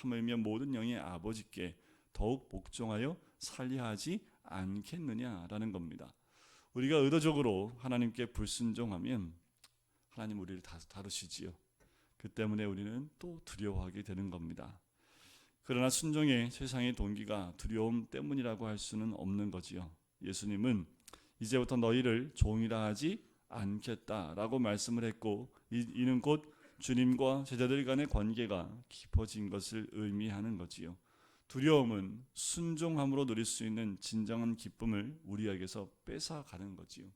하물며 모든 영의 아버지께 더욱 복종하여 살려하지 않겠느냐라는 겁니다. 우리가 의도적으로 하나님께 불순종하면 하나님 우리를 다루시지요. 그 때문에 우리는 또 두려워하게 되는 겁니다. 그러나 순종의 세상의 동기가 두려움 때문이라고 할 수는 없는 거지요. 예수님은 이제부터 너희를 종이라 하지 않겠다라고 말씀을 했고, 이는 곧 주님과 제자들 간의 관계가 깊어진 것을 의미하는 거지요. 두려움은 순종함으로 누릴 수 있는 진정한 기쁨을 우리에게서 뺏어가는 거지요.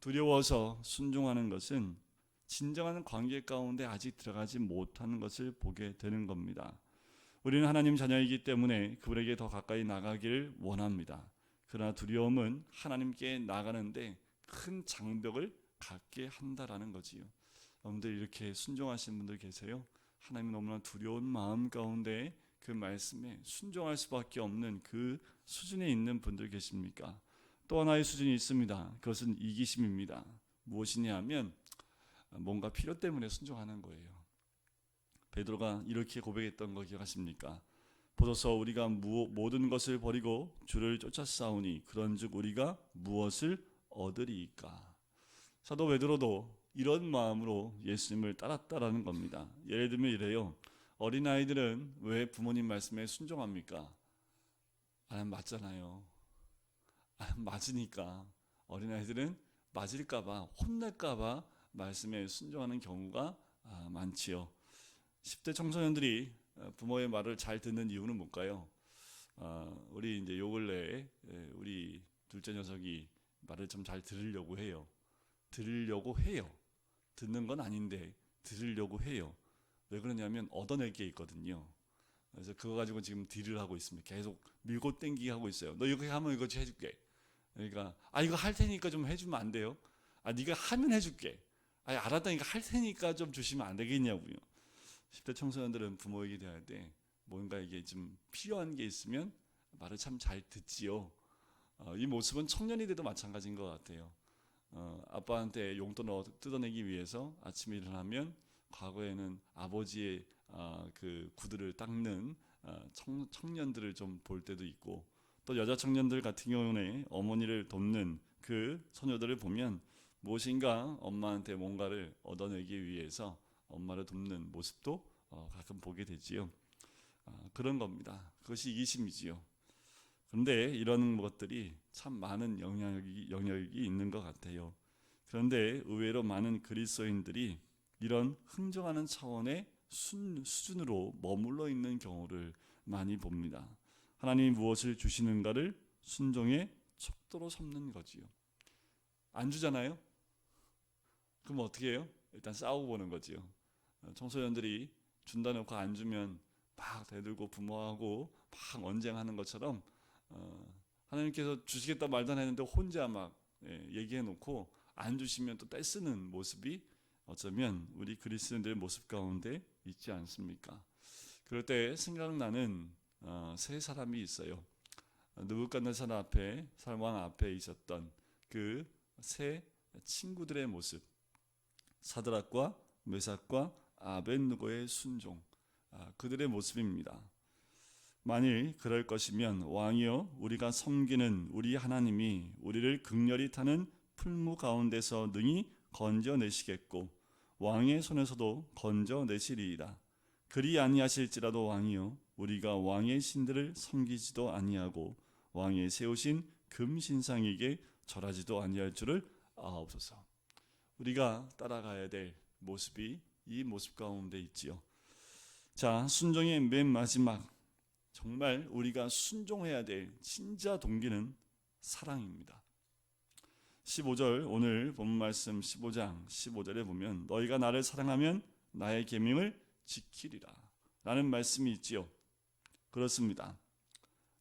두려워서 순종하는 것은 진정한 관계 가운데 아직 들어가지 못하는 것을 보게 되는 겁니다. 우리는 하나님 자녀이기 때문에 그분에게 더 가까이 나가기를 원합니다. 그러나 두려움은 하나님께 나가는데 큰 장벽을 갖게 한다라는 거지요. 여러분들 이렇게 순종하신 분들 계세요? 하나님이 너무나 두려운 마음 가운데 그 말씀에 순종할 수밖에 없는 그 수준에 있는 분들 계십니까? 또 하나의 수준이 있습니다. 그것은 이기심입니다. 무엇이냐 하면 뭔가 필요 때문에 순종하는 거예요. 베드로가 이렇게 고백했던 거 기억하십니까? 보소서 우리가 모든 것을 버리고 주를 쫓아싸우니 그런즉 우리가 무엇을 얻으리이까? 사도 베드로도 이런 마음으로 예수님을 따랐다라는 겁니다. 예를 들면 이래요. 어린아이들은 왜 부모님 말씀에 순종합니까? 맞잖아요. 맞으니까. 어린아이들은 맞을까봐, 혼날까봐 말씀에 순종하는 경우가 많지요. 10대 청소년들이 부모의 말을 잘 듣는 이유는 뭘까요? 우리 이제 요 근래에 우리 둘째 녀석이 말을 좀 잘 들으려고 해요. 듣는 건 아닌데 들으려고 해요. 왜 그러냐면 얻어낼 게 있거든요. 그래서 그거 가지고 지금 딜을 하고 있습니다. 계속 밀고 땡기기 하고 있어요. 너 이거 하면 이거 해줄게. 그러니까 이거 할 테니까 좀 해주면 안 돼요? 네가 하면 해줄게. 알았다니까 할 테니까 좀 주시면 안 되겠냐고요. 10대 청소년들은 부모에게 대할 때 뭔가 이게 좀 필요한 게 있으면 말을 참 잘 듣지요. 이 모습은 청년이 돼도 마찬가지인 것 같아요. 아빠한테 용돈을 뜯어내기 위해서 아침에 일어나면 과거에는 아버지의 그 구두를 닦는 청년들을 좀 볼 때도 있고, 또 여자 청년들 같은 경우는 어머니를 돕는 그 소녀들을 보면 무엇인가 엄마한테 뭔가를 얻어내기 위해서 엄마를 돕는 모습도 가끔 보게 되지요. 그런 겁니다. 그것이 이기심이지요. 그런데 이런 것들이 참 많은 영역이 있는 것 같아요. 그런데 의외로 많은 그리스도인들이 이런 흥정하는 차원의 수준으로 머물러 있는 경우를 많이 봅니다. 하나님이 무엇을 주시는가를 순종의 척도로 삼는 거지요. 안 주잖아요? 그럼 어떻게 해요? 일단 싸우고 보는 거지요. 청소년들이 준다 놓고 안 주면 막 대들고 부모하고 막 언쟁하는 것처럼 하나님께서 주시겠다 말도 안 했는데 혼자 막 얘기해 놓고 안 주시면 또 떼쓰는 모습이 어쩌면 우리 그리스도인들의 모습 가운데 있지 않습니까? 그럴 때 생각나는 세 사람이 있어요. 느부갓네살 앞에 왕 앞에 있었던 그 세 친구들의 모습, 사드락과 메삭과 아벳느고의 순종, 그들의 모습입니다. 만일 그럴 것이면 왕이여 우리가 섬기는 우리 하나님이 우리를 극렬히 타는 풀무 가운데서 능히 건져내시겠고 왕의 손에서도 건져내시리이다. 그리 아니하실지라도 왕이여 우리가 왕의 신들을 섬기지도 아니하고 왕의 세우신 금신상에게 절하지도 아니할 줄을 아옵소서. 우리가 따라가야 될 모습이 이 모습 가운데 있지요. 자, 순종의 맨 마지막, 정말 우리가 순종해야 될 진짜 동기는 사랑입니다. 15절, 오늘 본 말씀 15장 15절에 보면 너희가 나를 사랑하면 나의 계명을 지키리라 라는 말씀이 있지요. 그렇습니다.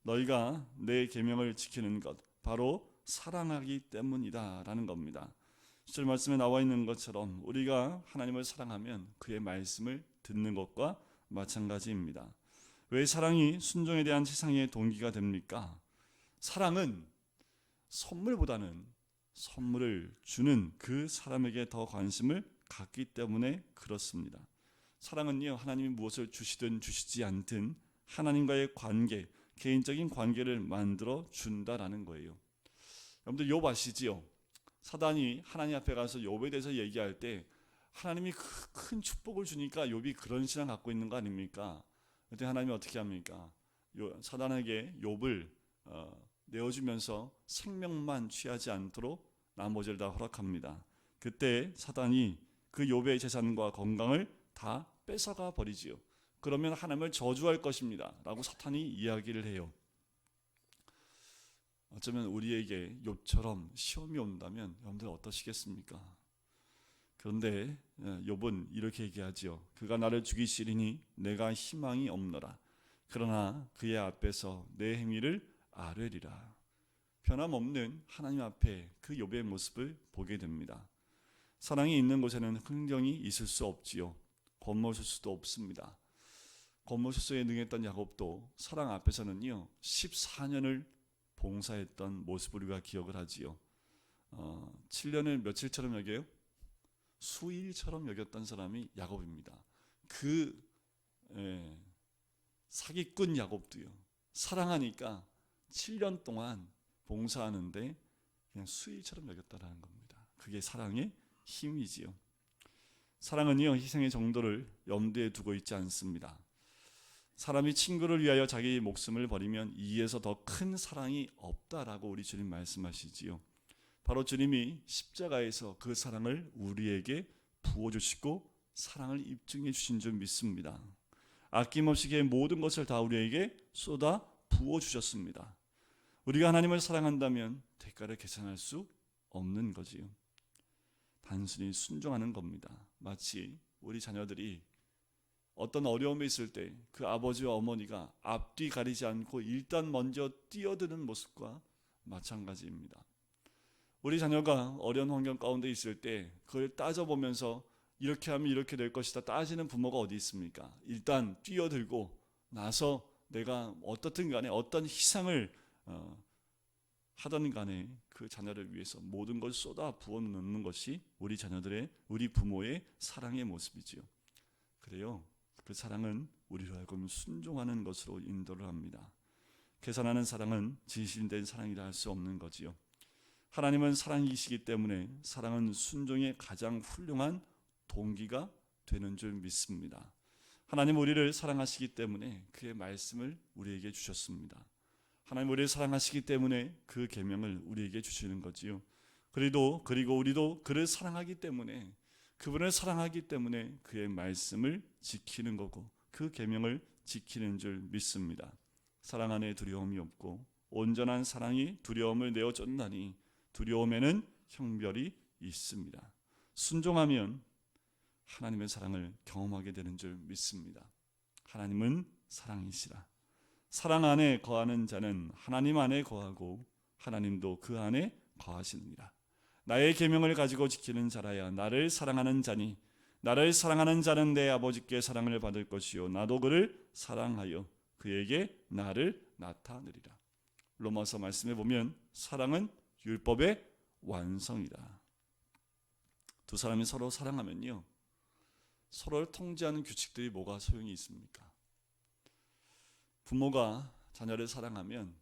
너희가 내 계명을 지키는 것, 바로 사랑하기 때문이다 라는 겁니다. 10절 말씀에 나와 있는 것처럼 우리가 하나님을 사랑하면 그의 말씀을 듣는 것과 마찬가지입니다. 왜 사랑이 순종에 대한 세상의 동기가 됩니까? 사랑은 선물보다는 선물을 주는 그 사람에게 더 관심을 갖기 때문에 그렇습니다. 사랑은요, 하나님이 무엇을 주시든 주시지 않든 하나님과의 관계, 개인적인 관계를 만들어 준다라는 거예요. 여러분들 욥 아시지요? 사단이 하나님 앞에 가서 욥에 대해서 얘기할 때 하나님이 큰 축복을 주니까 욥이 그런 신앙 갖고 있는 거 아닙니까? 그때 하나님이 어떻게 합니까? 사단에게 욥을 내어주면서 생명만 취하지 않도록 나머지를 다 허락합니다. 그때 사단이 그 욥의 재산과 건강을 다 뺏어가 버리지요. 그러면 하나님을 저주할 것입니다 라고 사탄이 이야기를 해요. 어쩌면 우리에게 욥처럼 시험이 온다면 여러분들 어떠시겠습니까? 그런데 욥은 이렇게 얘기하지요. 그가 나를 죽이시리니 내가 희망이 없노라. 그러나 그의 앞에서 내 행위를 아뢰리라. 변함없는 하나님 앞에 그 욥의 모습을 보게 됩니다. 사랑이 있는 곳에는 흥정이 있을 수 없지요. 겉모술 수도 없습니다. 겉모술수에 능했던 야곱도 사랑 앞에서는요 14년을 봉사했던 모습을 우리가 기억을 하지요. 7년을 며칠처럼 여겨요? 수일처럼 여겼던 사람이 야곱입니다. 그 사기꾼 야곱도요. 사랑하니까 7년 동안 봉사하는데 그냥 수일처럼 여겼다라는 겁니다. 그게 사랑의 힘이지요. 사랑은요 희생의 정도를 염두에 두고 있지 않습니다. 사람이 친구를 위하여 자기 목숨을 버리면 이에서 더 큰 사랑이 없다라고 우리 주님 말씀하시지요. 바로 주님이 십자가에서 그 사랑을 우리에게 부어주시고 사랑을 입증해 주신 줄 믿습니다. 아낌없이 그의 모든 것을 다 우리에게 쏟아 부어주셨습니다. 우리가 하나님을 사랑한다면 대가를 계산할 수 없는 거지요. 단순히 순종하는 겁니다. 마치 우리 자녀들이 어떤 어려움이 있을 때 그 아버지와 어머니가 앞뒤 가리지 않고 일단 먼저 뛰어드는 모습과 마찬가지입니다. 우리 자녀가 어려운 환경 가운데 있을 때 그걸 따져보면서 이렇게 하면 이렇게 될 것이다 따지는 부모가 어디 있습니까? 일단 뛰어들고 나서 내가 어떻든 간에 어떤 희생을 하던 간에 그 자녀를 위해서 모든 걸 쏟아 부어 넣는 것이 우리 자녀들의 우리 부모의 사랑의 모습이지요. 그래요. 그 사랑은 우리로 하여금 순종하는 것으로 인도를 합니다. 계산하는 사랑은 진실된 사랑이라 할 수 없는 거지요. 하나님은 사랑이시기 때문에 사랑은 순종의 가장 훌륭한 동기가 되는 줄 믿습니다. 하나님 우리를 사랑하시기 때문에 그의 말씀을 우리에게 주셨습니다. 하나님 우리를 사랑하시기 때문에 그 계명을 우리에게 주시는 거지요. 그리고 우리도 그를 사랑하기 때문에 그분을 사랑하기 때문에 그의 말씀을 지키는 거고 그 계명을 지키는 줄 믿습니다. 사랑 안에 두려움이 없고 온전한 사랑이 두려움을 내어쫓나니 두려움에는 형별이 있습니다. 순종하면 하나님의 사랑을 경험하게 되는 줄 믿습니다. 하나님은 사랑이시라. 사랑 안에 거하는 자는 하나님 안에 거하고 하나님도 그 안에 거하시느니라. 나의 계명을 가지고 지키는 자라야 나를 사랑하는 자니 나를 사랑하는 자는 내 아버지께 사랑을 받을 것이요 나도 그를 사랑하여 그에게 나를 나타내리라. 로마서 말씀에 보면 사랑은 율법의 완성이다. 두 사람이 서로 사랑하면요 서로를 통제하는 규칙들이 뭐가 소용이 있습니까? 부모가 자녀를 사랑하면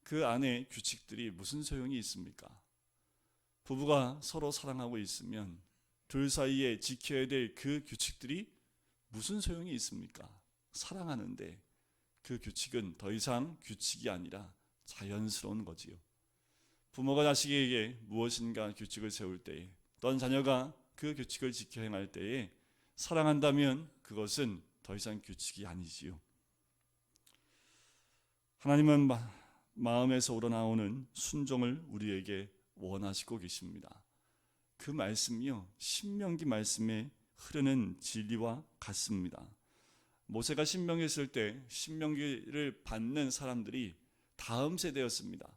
그 안에 규칙들이 무슨 소용이 있습니까? 부부가 서로 사랑하고 있으면 둘 사이에 지켜야 될 그 규칙들이 무슨 소용이 있습니까? 사랑하는데 그 규칙은 더 이상 규칙이 아니라 자연스러운 거지요. 부모가 자식에게 무엇인가 규칙을 세울 때에 어떤 자녀가 그 규칙을 지켜 행할 때에 사랑한다면 그것은 더 이상 규칙이 아니지요. 하나님은 마음에서 우러나오는 순종을 우리에게 원하시고 계십니다. 그 말씀이요 신명기 말씀에 흐르는 진리와 같습니다. 모세가 신명기를 때 신명기를 받는 사람들이 다음 세대였습니다.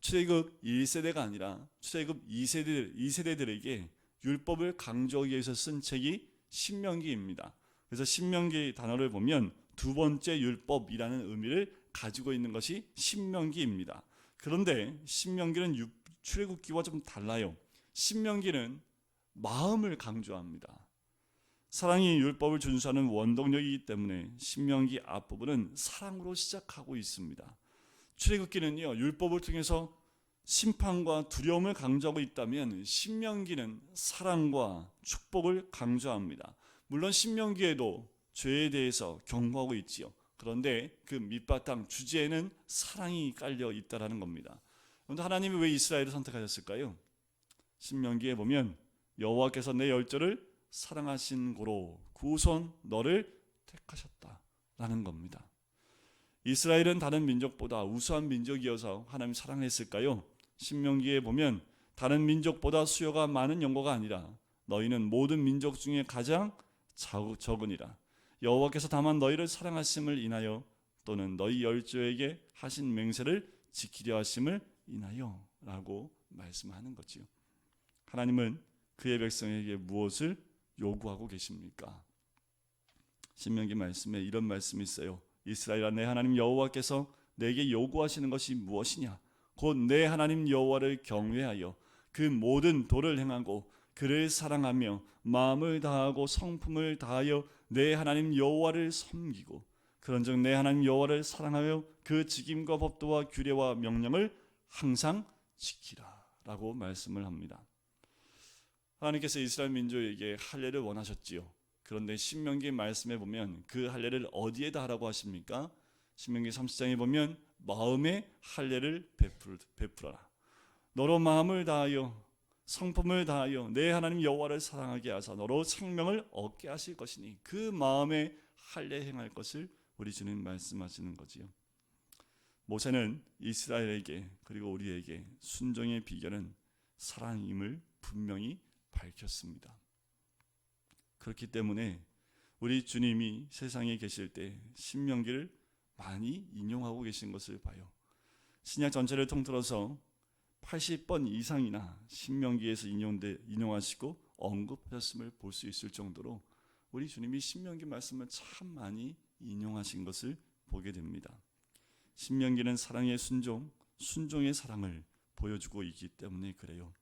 출애굽 1세대가 아니라 출애굽 2세대들에게 율법을 강조하기 위해서 쓴 책이 신명기입니다. 그래서 신명기 단어를 보면 두 번째 율법이라는 의미를 가지고 있는 것이 신명기입니다. 그런데 신명기는 출애굽기와 좀 달라요. 신명기는 마음을 강조합니다. 사랑이 율법을 준수하는 원동력이기 때문에 신명기 앞부분은 사랑으로 시작하고 있습니다. 출애굽기는요, 율법을 통해서 심판과 두려움을 강조하고 있다면 신명기는 사랑과 축복을 강조합니다. 물론 신명기에도 죄에 대해서 경고하고 있지요. 그런데 그 밑바탕 주제에는 사랑이 깔려 있다라는 겁니다. 그런데 하나님이 왜 이스라엘을 선택하셨을까요? 신명기에 보면 여호와께서 내 열조를 사랑하신 고로 구손 너를 택하셨다라는 겁니다. 이스라엘은 다른 민족보다 우수한 민족이어서 하나님 사랑했을까요? 신명기에 보면 다른 민족보다 수요가 많은 영광가 아니라 너희는 모든 민족 중에 가장 적으니라. 여호와께서 다만 너희를 사랑하심을 인하여 또는 너희 열조에게 하신 맹세를 지키려 하심을 인하여 라고 말씀하는 거지요. 하나님은 그의 백성에게 무엇을 요구하고 계십니까? 신명기 말씀에 이런 말씀이 있어요. 이스라엘아, 내 하나님 여호와께서 내게 요구하시는 것이 무엇이냐? 곧 내 하나님 여호와를 경외하여 그 모든 도를 행하고 그를 사랑하며 마음을 다하고 성품을 다하여 내 하나님 여호와를 섬기고 그런즉 내 하나님 여호와를 사랑하여 그 직임과 법도와 규례와 명령을 항상 지키라 라고 말씀을 합니다. 하나님께서 이스라엘 민족에게 할례를 원하셨지요. 그런데 신명기 말씀에 보면 그 할례를 어디에다 하라고 하십니까? 신명기 30장에 보면 마음의 할례를 베풀어라. 너로 마음을 다하여 성품을 다하여 내 하나님 여호와를 사랑하게 하사 너로 생명을 얻게 하실 것이니 그 마음의 할례 행할 것을 우리 주님 말씀하시는 거지요. 모세는 이스라엘에게 그리고 우리에게 순종의 비결은 사랑임을 분명히 밝혔습니다. 그렇기 때문에 우리 주님이 세상에 계실 때 신명기를 많이 인용하고 계신 것을 봐요. 신약 전체를 통틀어서 80번 이상이나 신명기에서 인용하시고 언급하셨음을 볼 수 있을 정도로 우리 주님이 신명기 말씀을 참 많이 인용하신 것을 보게 됩니다. 신명기는 사랑의 순종의 사랑을 보여주고 있기 때문에 그래요.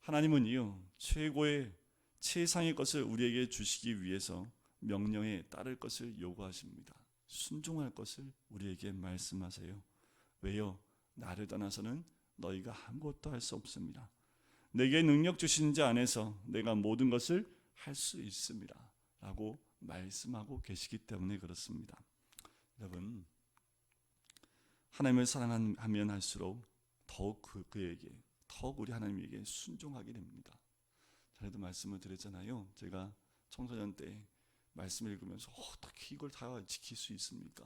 하나님은요, 최고의 최상의 것을 우리에게 주시기 위해서 명령에 따를 것을 요구하십니다. 순종할 것을 우리에게 말씀하세요. 왜요? 나를 떠나서는 너희가 아무것도 할 수 없습니다. 내게 능력 주신 자 안에서 내가 모든 것을 할 수 있습니다 라고 말씀하고 계시기 때문에 그렇습니다. 여러분, 하나님을 사랑하면 할수록 더욱 더욱 우리 하나님에게 순종하게 됩니다. 전에도 말씀을 드렸잖아요. 제가 청소년 때 말씀을 읽으면서 어떻게 이걸 다 지킬 수 있습니까?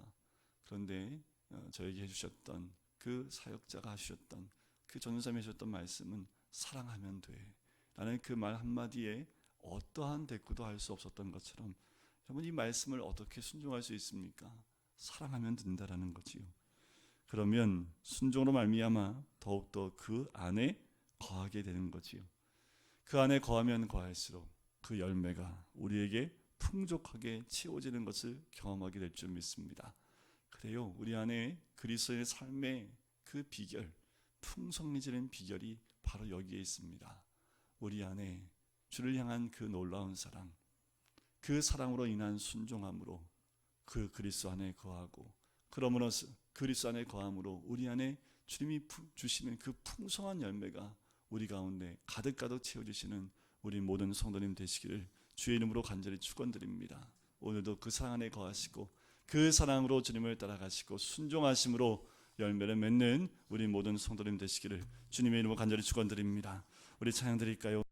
그런데 저에게 해주셨던 그 사역자가 하셨던 그 전도사님이 하셨던 말씀은 사랑하면 돼 라는 그 말 한마디에 어떠한 대꾸도 할 수 없었던 것처럼 여러분, 이 말씀을 어떻게 순종할 수 있습니까? 사랑하면 된다라는 거지요. 그러면 순종으로 말미암아 더욱더 그 안에 거하게 되는 거지요. 그 안에 거하면 거할수록 그 열매가 우리에게 풍족하게 채워지는 것을 경험하게 될 줄 믿습니다. 그래요, 우리 안에 그리스도의 삶의 그 비결, 풍성해지는 비결이 바로 여기에 있습니다. 우리 안에 주를 향한 그 놀라운 사랑, 그 사랑으로 인한 순종함으로 그 그리스도 안에 거하고, 그러므로서 그리스도 안에 거함으로 우리 안에 주님이 주시는 그 풍성한 열매가 우리 가운데 가득가득 채워주시는 우리 모든 성도님 되시기를 주의 이름으로 간절히 축원드립니다. 오늘도 그 사랑 안에 거하시고 그 사랑으로 주님을 따라가시고 순종하심으로 열매를 맺는 우리 모든 성도님 되시기를 주님의 이름으로 간절히 축원드립니다. 우리 찬양 드릴까요?